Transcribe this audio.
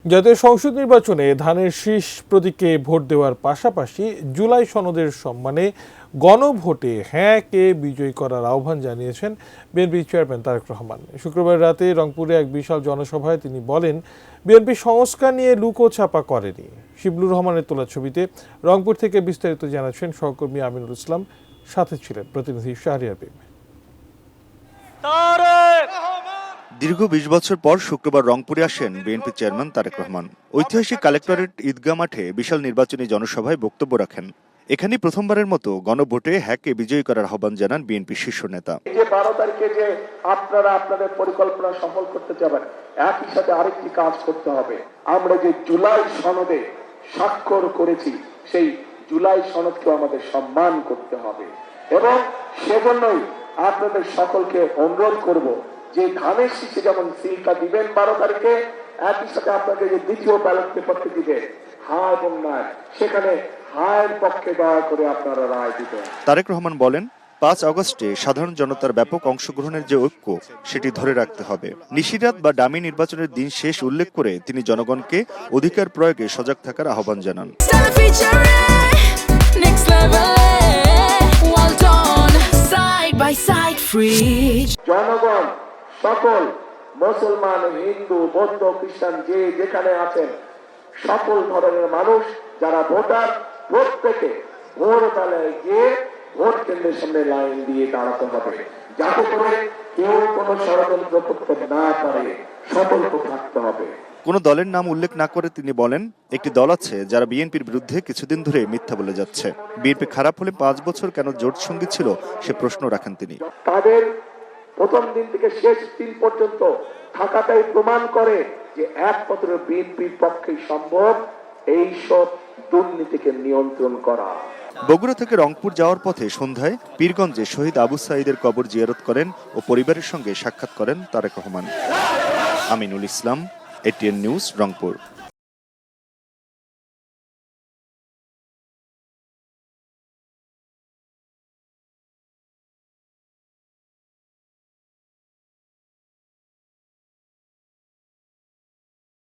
জাতীয় সংসদ নির্বাচনে ধানের শীষ প্রতীকে ভোট দেওয়ার পাশাপাশি জুলাই সনদের সম্মানে গণভোটে হ্যাঁকে বিজয়ী করার আহ্বান জানিয়েছেন বিএনপি চেয়ারম্যান তারেক রহমান। শুক্রবার রাতে রংপুরে এক বিশাল জনসভায় তিনি বলেন, বিএনপি সংস্কার নিয়ে লুকোছাপা করেনি। শিবলুর রহমানের তোলা ছবিতে রংপুর থেকে বিস্তারিত জানাচ্ছেন সহকর্মী আমিনুল ইসলাম, সাথে ছিলেন প্রতিনিধি শাহরিয়ার বিন। দীর্ঘ ২০ বছর পর শুক্রবার রংপুরে আসেন বিএনপি চেয়ারম্যান তারেক রহমান। ঐতিহাসিক কালেক্টরেট ঈদগাহ মাঠে বিশাল নির্বাচনী জনসভায় বক্তব্য রাখেন। এখানে প্রথমবারের মতো গণভোটে হ্যাঁকে বিজয়ী করার আহ্বান জানান বিএনপি শীর্ষ নেতা। 12 তারিখে যে আপনারা আপনাদের পরিকল্পনা সফল করতে যাবেন, একই সাথে আরেকটি কাজ করতে হবে। আমরা যে জুলাই সনদে স্বাক্ষর করেছি, সেই জুলাই সনদকে আমাদের সম্মান করতে হবে এবং সেজন্যই আপনাদের সকলকে অনুরোধ করব যে ধানের শীষে যেমন সিলটা দিবেন 12 তারিখে, একই সাথে আপনাদের যে দ্বিতীয় ব্যালট পেপারটি দিবে হ্যাঁ এবং না, সেখানে হায়ের পক্ষে দয়া করে আপনারা রায় দিবেন। তারেক রহমান বলেন, 5 আগস্টে সাধারণ জনতার ব্যাপক অংশগ্রহণের যে ঐক্য, সেটি ধরে রাখতে হবে। নিশিরাত বা ডামি নির্বাচনের দিন শেষ উল্লেখ করে তিনি জনগণকে অধিকার প্রয়োগে সজাগ থাকার আহ্বান জানান। জনগণ সকল মুসলমান, হিন্দু, বৌদ্ধ, খ্রিস্টান যে যেখানে আছেন, সকল ধরনের মানুষ যারা ভোটার, প্রত্যেকে ভোট বেলায় গিয়ে ভোট কেন্দ্রের সামনে লাইন দিয়ে দাঁড়াতে হবে, যাতে করে কেউ কোনো ষড়যন্ত্র করতে না পারে। সতর্ক থাকতে হবে। কোন দলের নাম উল্লেখ না করে তিনি বলেন, একটি দল আছে যারা বিএনপির বিরুদ্ধে কিছুদিন ধরে মিথ্যা বলে যাচ্ছে। বিএনপি খারাপ হলে 5 বছর কেন জোট সঙ্গী ছিল, সে প্রশ্ন রাখেন তিনি। তাদের প্রথম দিন থেকে শেষ দিন পর্যন্ত থাকাটাই প্রমাণ করে যে একমাত্র বিএনপির পক্ষে সম্ভব এইসব দুর্নীতিকে নিয়ন্ত্রণ করা। বগুড়া থেকে রংপুর যাওয়ার পথে সন্ধ্যায় পীরগঞ্জে শহীদ আবু সাঈদের কবর জিয়ারত করেন ও পরিবারের সঙ্গে সাক্ষাৎ করেন তারেক রহমান। Aminul Islam, ATN news, Rangpur.